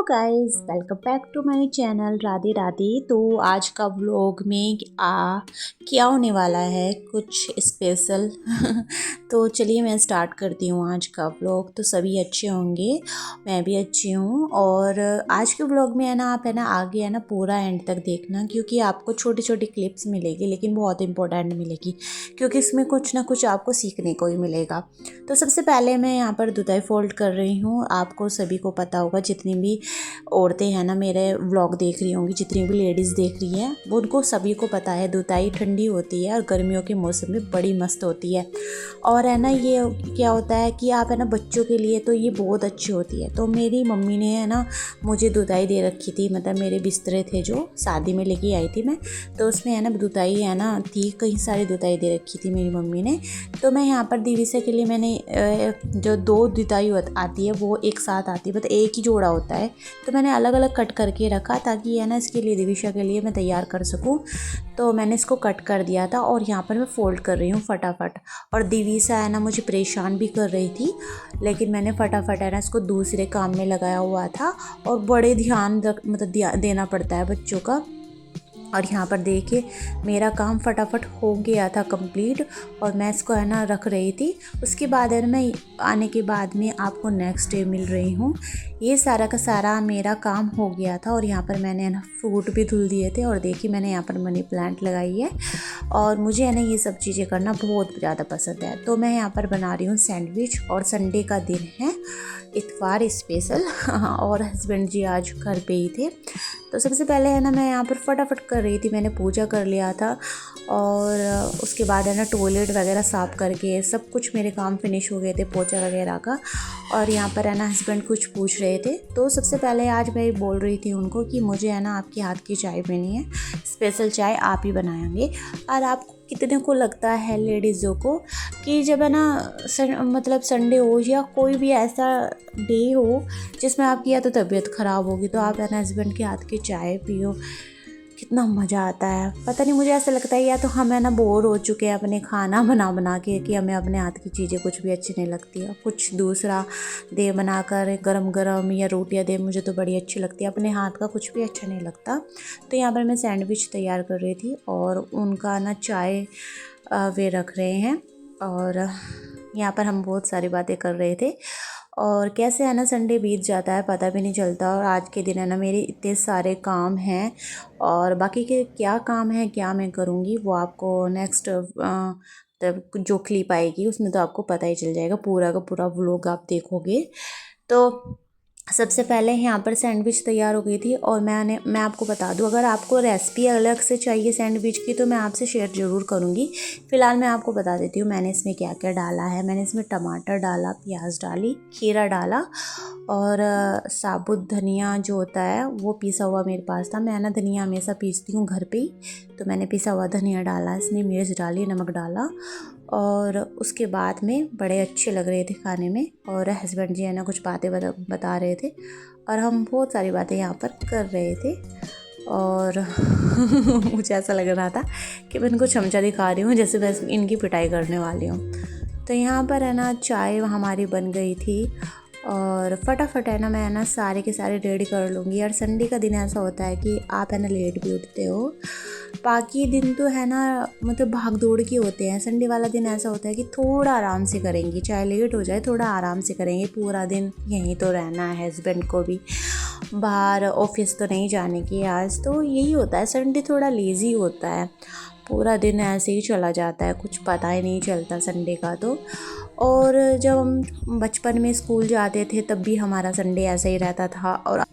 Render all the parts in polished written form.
Guys, welcome back to my channel Radhe Radhe. तो आज का व्लॉग में क्या होने वाला है कुछ स्पेशल। तो चलिए मैं स्टार्ट करती हूँ आज का व्लॉग। तो सभी अच्छे होंगे, मैं भी अच्छी हूँ। और आज के व्लॉग में है ना, आप है ना आगे है ना पूरा एंड तक देखना, क्योंकि आपको छोटी छोटी क्लिप्स मिलेगी लेकिन बहुत इंपॉर्टेंट मिलेगी, क्योंकि इसमें कुछ ना कुछ आपको सीखने को ही मिलेगा। तो सबसे पहले मैं यहाँ पर दुताई फोल्ड कर रही हूँ। आपको सभी को पता होगा, जितनी भी औरतें हैं ना मेरे व्लॉग देख रही होंगी, जितनी भी लेडीज़ देख रही हैं, वो उनको सभी को पता है दुताई ठंडी होती है और गर्मियों के मौसम में बड़ी मस्त होती है। और है ना ये क्या होता है कि आप है ना बच्चों के लिए तो ये बहुत अच्छी होती है। तो मेरी मम्मी ने है ना मुझे दुताई दे रखी थी, मतलब मेरे बिस्तरे थे जो शादी में लेके आई थी मैं, तो उसमें है ना दुताई है ना थी, कई सारी दुताई दे रखी थी मेरी मम्मी ने। तो मैं यहाँ पर दिविसा के लिए मैंने जो दो दुताई आती है वो एक साथ आती है, मतलब एक ही जोड़ा होता है। तो मैंने अलग अलग कट करके रखा ताकि है ना इसके लिए दिविशा के लिए मैं तैयार कर सकूं। तो मैंने इसको कट कर दिया था और यहाँ पर मैं फ़ोल्ड कर रही हूँ फटाफट। और दिविसा है ना मुझे परेशान भी कर रही थी, लेकिन मैंने फटाफट है ना इसको दूसरे काम में लगाया हुआ था। और बड़े ध्यान देना पड़ता है बच्चों का। और यहाँ पर देखिए मेरा काम फटाफट हो गया था कंप्लीट, और मैं इसको है ना रख रही थी। उसके बाद है ना मैं आने के बाद में आपको नेक्स्ट डे मिल रही हूँ। ये सारा का सारा मेरा काम हो गया था। और यहाँ पर मैंने है ना फ्रूट भी धुल दिए थे, और देखिए मैंने यहाँ पर मनी प्लांट लगाई है। और मुझे है ना ये सब चीज़ें करना बहुत ज़्यादा पसंद है। तो मैं यहाँ पर बना रही हूँ सैंडविच, और संडे का दिन है, इतवार स्पेशल। और हस्बैंड जी आज घर पे ही थे। तो सबसे पहले है ना मैं यहाँ पर फटाफट कर रही थी, मैंने पूजा कर लिया था। और उसके बाद है ना टॉयलेट वगैरह साफ़ करके सब कुछ मेरे काम फिनिश हो गए थे, पोछा वगैरह का। और यहाँ पर है ना हस्बैंड कुछ पूछ रहे थे। तो सबसे पहले आज मैं बोल रही थी उनको कि मुझे है ना आपके हाथ की चाय पीनी है, स्पेशल चाय आप ही बनाएंगे। और आपको कितने को लगता है लेडीज़ों को कि जब है ना मतलब संडे हो या कोई भी ऐसा डे हो जिसमें आपकी या तो तबीयत ख़राब होगी, तो आप है ना हस्बैंड के हाथ की चाय पियो, कितना मज़ा आता है। पता नहीं, मुझे ऐसा लगता है या तो हम है ना बोर हो चुके हैं अपने खाना बना के, कि हमें अपने हाथ की चीज़ें कुछ भी अच्छी नहीं लगती है। कुछ दूसरा दे बनाकर गरम गरम, या रोटियां दे, मुझे तो बड़ी अच्छी लगती है, अपने हाथ का कुछ भी अच्छा नहीं लगता। तो यहाँ पर मैं सैंडविच तैयार कर रही थी, और उनका ना चाय वे रख रहे हैं। और यहाँ पर हम बहुत सारी बातें कर रहे थे। और कैसे है ना संडे बीत जाता है पता भी नहीं चलता। और आज के दिन है ना मेरे इतने सारे काम हैं, और बाकी के क्या काम है क्या मैं करूँगी वो आपको नेक्स्ट तब जो क्लिप आएगी उसमें तो आपको पता ही चल जाएगा, पूरा का पूरा व्लॉग आप देखोगे। तो सबसे पहले यहाँ पर सैंडविच तैयार हो गई थी। और मैं आपको बता दूँ, अगर आपको रेसिपी अलग से चाहिए सैंडविच की तो मैं आपसे शेयर ज़रूर करूँगी। फ़िलहाल मैं आपको बता देती हूँ मैंने इसमें क्या क्या डाला है। मैंने इसमें टमाटर डाला, प्याज डाली, खीरा डाला, और साबुत धनिया जो होता है वो पिसा हुआ मेरे पास था। मैं ना धनिया हमेशा पीसती हूँ घर पे ही, तो मैंने पिसा हुआ धनिया डाला, इसमें मिर्च डाली, नमक डाला। और उसके बाद में बड़े अच्छे लग रहे थे खाने में। और हस्बैंड जी है ना कुछ बातें बता रहे थे, और हम बहुत सारी बातें यहाँ पर कर रहे थे। और मुझे ऐसा लग रहा था कि मैं इनको चमचा दिखा रही हूँ, जैसे मैं इनकी पिटाई करने वाली हूँ। तो यहाँ पर है ना चाय हमारी बन गई थी, और फटाफट है ना मैं है ना सारे के सारे रेडी कर लूँगी। यार संडे का दिन ऐसा होता है कि आप है ना लेट भी उठते हो, बाकी दिन तो है ना मतलब भाग दौड़ के होते हैं। संडे वाला दिन ऐसा होता है कि थोड़ा आराम से करेंगी, चाहे लेट हो जाए थोड़ा आराम से करेंगे। पूरा दिन यहीं तो रहना है, हस्बैंड को भी बाहर ऑफिस तो नहीं जाने की आज। तो यही होता है, संडे थोड़ा लेज़ी होता है, पूरा दिन ऐसे ही चला जाता है, कुछ पता ही नहीं चलता संडे का तो। और जब हम बचपन में स्कूल जाते थे तब भी हमारा संडे ऐसा ही रहता था। और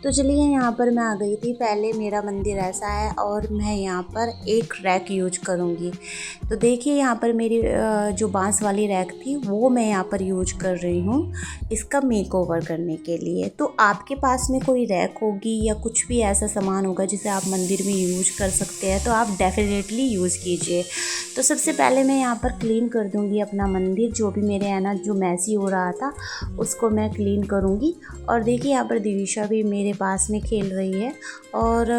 तो चलिए यहाँ पर मैं आ गई थी। पहले मेरा मंदिर ऐसा है, और मैं यहाँ पर एक रैक यूज करूँगी। तो देखिए यहाँ पर मेरी जो बांस वाली रैक थी वो मैं यहाँ पर यूज कर रही हूँ इसका मेकओवर करने के लिए। तो आपके पास में कोई रैक होगी या कुछ भी ऐसा सामान होगा जिसे आप मंदिर में यूज कर सकते हैं, तो आप डेफिनेटली यूज़ कीजिए। तो सबसे पहले मैं यहाँ पर क्लीन कर दूँगी अपना मंदिर, जो भी मेरे है ना जो मैसी हो रहा था उसको मैं क्लीन करूँगी। और देखिए यहाँ पर दिविशा भी मेरे पास में खेल रही है, और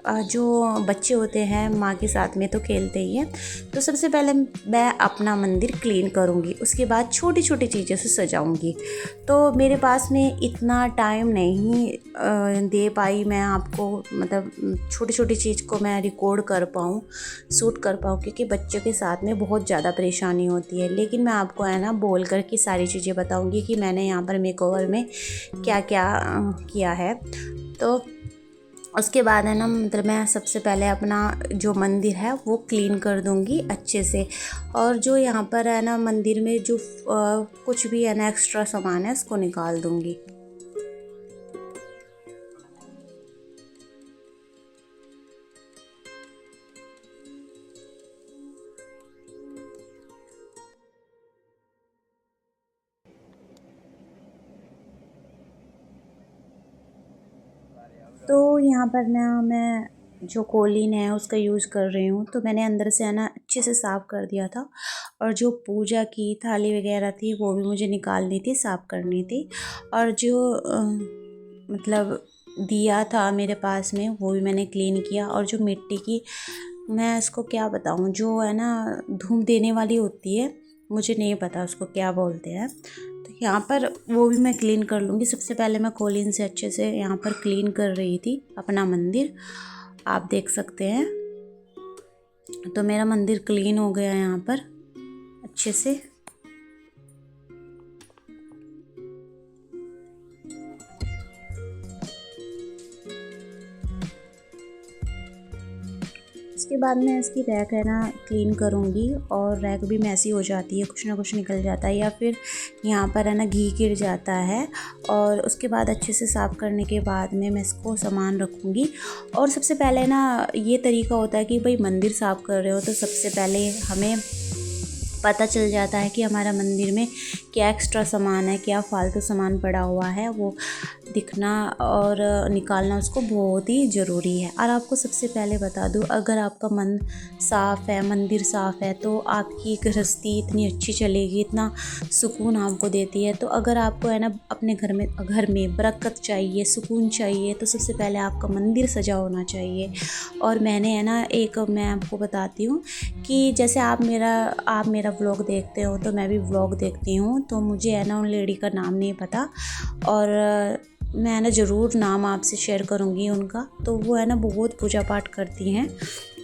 जो बच्चे होते हैं माँ के साथ में तो खेलते ही हैं। तो सबसे पहले मैं अपना मंदिर क्लीन करूँगी, उसके बाद छोटी छोटी चीज़ों से सजाऊँगी। तो मेरे पास में इतना टाइम नहीं दे पाई मैं आपको, मतलब छोटी छोटी चीज़ को मैं रिकॉर्ड कर पाऊँ, शूट कर पाऊँ, क्योंकि बच्चों के साथ में बहुत ज़्यादा परेशानी होती है। लेकिन मैं आपको है ना बोल कर के सारी चीज़ें बताऊँगी कि मैंने यहाँ पर मेकओवर में क्या क्या किया है। तो उसके बाद है ना, मतलब मैं सबसे पहले अपना जो मंदिर है वो क्लीन कर दूंगी अच्छे से। और जो यहाँ पर है ना मंदिर में जो कुछ भी है ना एक्स्ट्रा सामान है उसको निकाल दूंगी। तो यहाँ पर ना मैं जो कोलीन है उसका यूज़ कर रही हूँ। तो मैंने अंदर से है ना अच्छे से साफ़ कर दिया था, और जो पूजा की थाली वगैरह थी वो भी मुझे निकालनी थी, साफ़ करनी थी। और जो मतलब दिया था मेरे पास में वो भी मैंने क्लीन किया। और जो मिट्टी की, मैं इसको क्या बताऊँ, जो है ना धूप देने वाली होती है, मुझे नहीं पता उसको क्या बोलते हैं। तो यहाँ पर वो भी मैं क्लीन कर लूँगी। सबसे पहले मैं कोलिन से अच्छे से यहाँ पर क्लीन कर रही थी अपना मंदिर, आप देख सकते हैं। तो मेरा मंदिर क्लीन हो गया यहाँ पर अच्छे से। इसके बाद मैं इसकी रैक है ना क्लीन करूँगी, और रैक भी मैसी हो जाती है, कुछ ना कुछ निकल जाता है, या फिर यहाँ पर है ना घी गिर जाता है। और उसके बाद अच्छे से साफ़ करने के बाद में मैं इसको सामान रखूँगी। और सबसे पहले ना ये तरीका होता है कि भाई मंदिर साफ़ कर रहे हो तो सबसे पहले हमें पता चल जाता है कि हमारा मंदिर में क्या एक्स्ट्रा सामान है, क्या फालतू सामान पड़ा हुआ है, वो दिखना और निकालना उसको बहुत ही ज़रूरी है। और आपको सबसे पहले बता दूँ, अगर आपका मन साफ़ है, मंदिर साफ़ है, तो आपकी गृहस्थी इतनी अच्छी चलेगी, इतना सुकून आपको देती है। तो अगर आपको है ना अपने घर में बरकत चाहिए, सुकून चाहिए, तो सबसे पहले आपका मंदिर सजा होना चाहिए। और मैंने है ना मैं आपको बताती हूँ कि जैसे आप मेरा व्लॉग देखते हो तो मैं भी व्लॉग देखती हूँ, तो मुझे है ना उन लेडी का नाम नहीं पता, और मैं ना ज़रूर नाम आपसे शेयर करूँगी उनका। तो वो है ना बहुत पूजा पाठ करती हैं।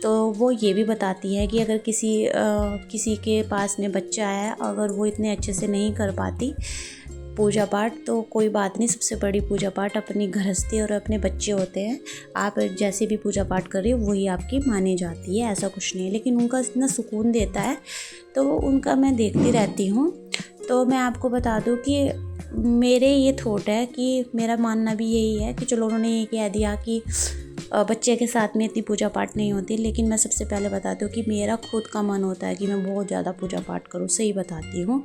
तो वो ये भी बताती है कि अगर किसी के पास में बच्चा है, अगर वो इतने अच्छे से नहीं कर पाती पूजा पाठ, तो कोई बात नहीं, सबसे बड़ी पूजा पाठ अपनी गृहस्थी और अपने बच्चे होते हैं। आप जैसे भी पूजा पाठ कर रही हो वही आपकी मानी जाती है, ऐसा कुछ नहीं है। लेकिन उनका इतना सुकून देता है तो उनका मैं देखती रहती हूँ। तो मैं आपको बता दूँ कि मेरे ये थॉट है कि मेरा मानना भी यही है कि चलो उन्होंने ये कह दिया कि बच्चे के साथ में इतनी पूजा पाठ नहीं होती, लेकिन मैं सबसे पहले बताती हूँ कि मेरा खुद का मन होता है कि मैं बहुत ज़्यादा पूजा पाठ करूँ, सही बताती हूँ।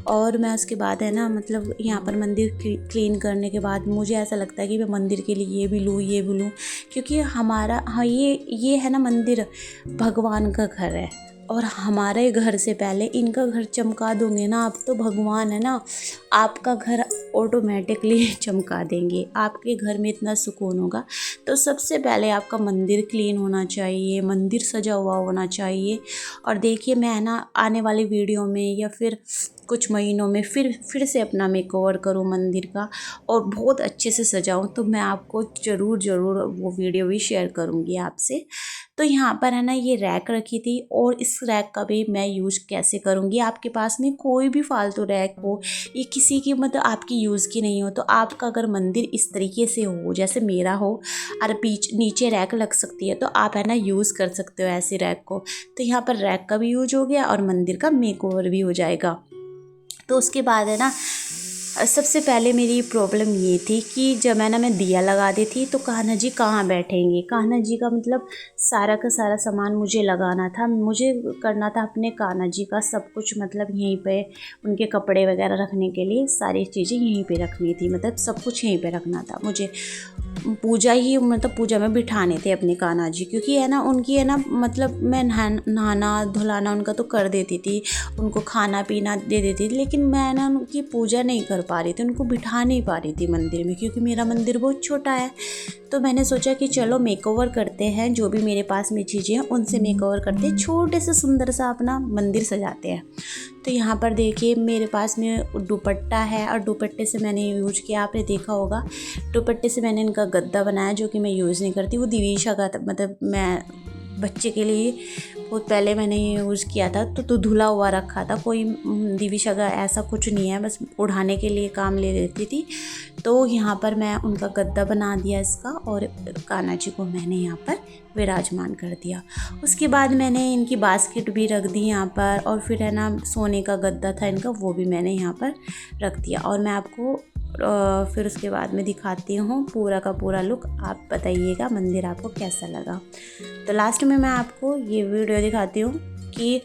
और मैं उसके बाद है ना, मतलब यहाँ पर मंदिर क्लीन करने के बाद मुझे ऐसा लगता है कि मैं मंदिर के लिए ये भी लूँ, क्योंकि हमारा ये है ना मंदिर भगवान का घर है, और हमारे घर से पहले इनका घर चमका दोगे ना आप, तो भगवान है ना आपका घर ऑटोमेटिकली चमका देंगे, आपके घर में इतना सुकून होगा। तो सबसे पहले आपका मंदिर क्लीन होना चाहिए, मंदिर सजा हुआ होना चाहिए। और देखिए मैं ना आने वाली वीडियो में या फिर कुछ महीनों में फिर से अपना मेकओवर करूँ मंदिर का, और बहुत अच्छे से सजाऊँ, तो मैं आपको ज़रूर वो वीडियो भी शेयर करूँगी आपसे। तो यहाँ पर है ना ये रैक रखी थी, और इस रैक का भी मैं यूज़ कैसे करूँगी। आपके पास में कोई भी फालतू रैक हो, ये किसी की मतलब आपकी यूज़ की नहीं हो, तो आपका अगर मंदिर इस तरीके से हो जैसे मेरा हो, और नीचे रैक लग सकती है, तो आप है ना यूज़ कर सकते हो ऐसे रैक को। तो यहाँ पर रैक का भी यूज हो गया और मंदिर का मेकओवर भी हो जाएगा। तो उसके बाद है ना सबसे पहले मेरी प्रॉब्लम ये थी कि जब मैं दिया लगा दी थी, तो कान्हा जी कहाँ बैठेंगे। कान्हा जी का मतलब सारा का सारा सामान मुझे लगाना था, मुझे करना था अपने कान्हा जी का सब कुछ, मतलब यहीं पे उनके कपड़े वगैरह रखने के लिए सारी चीज़ें यहीं पे रखनी थी, मतलब सब कुछ यहीं पे रखना था मुझे। पूजा में बिठाने थे अपने कान्हा जी, क्योंकि है ना उनकी है ना मतलब मैं नहाना धुलाना उनका तो कर देती थी, उनको खाना पीना दे देती थी, लेकिन मैं ना उनकी पूजा नहीं कर कर पा रही थी, उनको बिठा नहीं पा रही थी मंदिर में, क्योंकि मेरा मंदिर बहुत छोटा है। तो मैंने सोचा कि चलो मेकओवर करते हैं, जो भी मेरे पास में चीज़ें हैं उनसे मेकओवर करते हैं, छोटे से सुंदर सा अपना मंदिर सजाते हैं। तो यहाँ पर देखिए मेरे पास में दुपट्टा है, और दुपट्टे से मैंने यूज किया, आपने देखा होगा, दुपट्टे से मैंने इनका गद्दा बनाया, जो कि मैं यूज़ नहीं करती। वो दिवीशा का मतलब मैं बच्चे के लिए बहुत पहले मैंने यूज़ किया था, तो धुला हुआ रखा था, कोई दिवीशा का ऐसा कुछ नहीं है, बस उड़ाने के लिए काम ले लेती थी। तो यहाँ पर मैं उनका गद्दा बना दिया इसका, और कान्हा जी को मैंने यहाँ पर विराजमान कर दिया। उसके बाद मैंने इनकी बास्केट भी रख दी यहाँ पर, और फिर है ना सोने का गद्दा था इनका, वो भी मैंने यहाँ पर रख दिया। और मैं आपको फिर उसके बाद में दिखाती हूँ पूरा का पूरा लुक। आप बताइएगा मंदिर आपको कैसा लगा। तो लास्ट में मैं आपको ये वीडियो दिखाती हूँ कि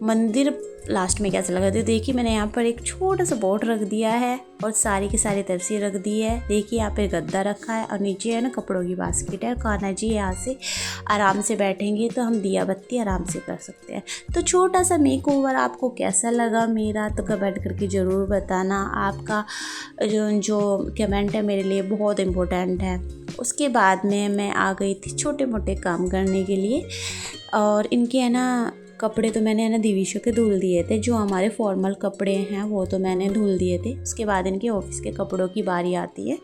मंदिर लास्ट में कैसा लगा। तो देखिए मैंने यहाँ पर एक छोटा सा बोर्ड रख दिया है, और सारी की सारी तरफ रख दी है। देखिए यहाँ पे गद्दा रखा है, और नीचे है ना कपड़ों की बास्केट है। कान्हा जी यहाँ से आराम से बैठेंगे, तो हम दिया बत्ती आराम से कर सकते हैं। तो छोटा सा मेकओवर आपको कैसा लगा मेरा, तो कमेंट करके ज़रूर बताना। आपका जो कमेंट है मेरे लिए बहुत इम्पोर्टेंट है। उसके बाद में मैं आ गई थी छोटे मोटे काम करने के लिए, और इनके है ना कपड़े तो मैंने है ना दिवीशा के धुल दिए थे। जो हमारे फॉर्मल कपड़े हैं वो तो मैंने धुल दिए थे। उसके बाद इनके ऑफिस के कपड़ों की बारी आती है,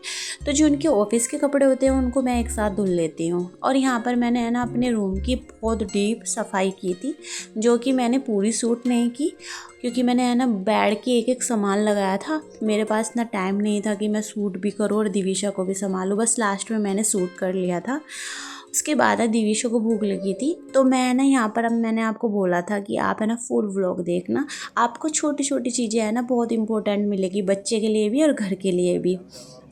तो जो इनके ऑफिस के कपड़े होते हैं उनको मैं एक साथ धुल लेती हूँ। और यहाँ पर मैंने है ना अपने रूम की बहुत डीप सफाई की थी, जो कि मैंने पूरी सूट नहीं की, क्योंकि मैंने है ना बेड के एक एक सामान लगाया था। मेरे पास ना टाइम नहीं था कि मैं सूट भी करूँ और दिवीशा को भी संभालूँ, बस लास्ट में मैंने सूट कर लिया था। उसके बाद दिवीशा को भूख लगी थी, तो मैं ना यहाँ पर, अब मैंने आपको बोला था कि आप है ना फुल व्लॉग देखना, आपको छोटी छोटी चीज़ें है ना बहुत इंपॉर्टेंट मिलेगी, बच्चे के लिए भी और घर के लिए भी,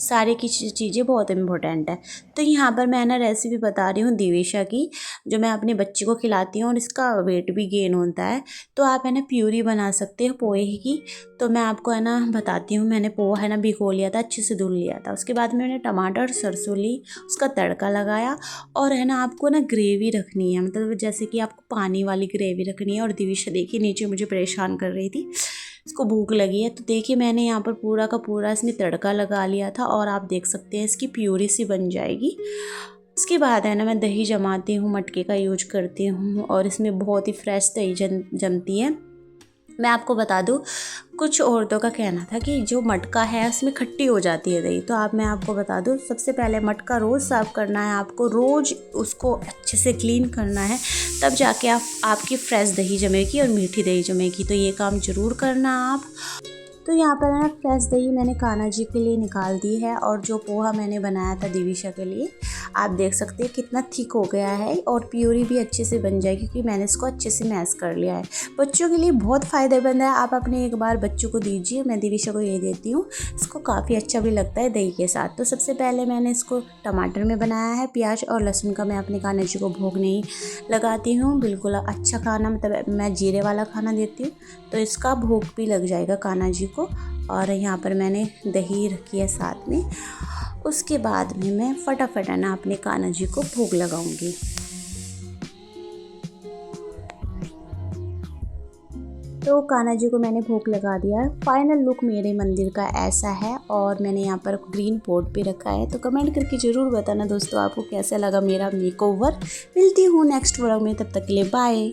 सारे की चीज़ें बहुत इंपॉर्टेंट है। तो यहाँ पर मैं ना रेसिपी बता रही हूँ दिवीशा की, जो मैं अपने बच्चे को खिलाती हूँ, और इसका वेट भी गेन होता है। तो आप है ना प्यूरी बना सकते हो पोहे की। तो मैं आपको है ना बताती हूँ। मैंने पोहा है ना भिगो लिया था, अच्छे से धुल लिया था। उसके बाद मैंने टमाटर सरसों ली, उसका तड़का लगाया, और है ना आपको ना ग्रेवी रखनी है, मतलब जैसे कि आपको पानी वाली ग्रेवी रखनी है। और दिवीशा देखिए नीचे मुझे परेशान कर रही थी, इसको भूख लगी है। तो देखिए मैंने यहाँ पर पूरा का पूरा इसमें तड़का लगा लिया था, और आप देख सकते हैं इसकी प्यूरी सी बन जाएगी। उसके बाद है ना मैं दही जमाती हूँ, मटके का यूज करती हूँ, और इसमें बहुत ही फ्रेश दही जमती है। मैं आपको बता दूँ, कुछ औरतों का कहना था कि जो मटका है उसमें खट्टी हो जाती है दही। तो मैं आपको बता दूँ, सबसे पहले मटका रोज़ साफ़ करना है आपको, रोज़ उसको अच्छे से क्लीन करना है, तब जाके आपकी फ्रेश दही जमेगी और मीठी दही जमेगी। तो ये काम ज़रूर करना आप। तो यहाँ पर है ना फ्रेश दही मैंने कान्हा जी के लिए निकाल दी है, और जो पोहा मैंने बनाया था दिवीशा के लिए, आप देख सकते हैं कितना थिक हो गया है, और प्यूरी भी अच्छे से बन जाएगी, क्योंकि मैंने इसको अच्छे से मैश कर लिया है। बच्चों के लिए बहुत फ़ायदेमंद है, आप अपने एक बार बच्चों को दीजिए। मैं दिवीशा को ये देती हूँ, इसको काफ़ी अच्छा भी लगता है दही के साथ। तो सबसे पहले मैंने इसको टमाटर में बनाया है, प्याज और लहसुन का मैं अपने कान्हा जी को भोग नहीं लगाती हूँ। बिल्कुल अच्छा खाना, मतलब मैं जीरे वाला खाना देती हूँ, तो इसका भोग भी लग जाएगा कान्हा जी को। और यहाँ पर मैंने दही रखी है साथ में। उसके बाद में मैं फटाफट ना अपने कान्हा जी को भोग लगाऊंगी। तो कान्हा जी को मैंने भोग लगा दिया है। फाइनल लुक मेरे मंदिर का ऐसा है, और मैंने यहाँ पर ग्रीन पॉट पे रखा है। तो कमेंट करके ज़रूर बताना दोस्तों आपको कैसा लगा मेरा मेकओवर। मिलती हूँ नेक्स्ट व्लॉग में, तब तक के लिए बाय।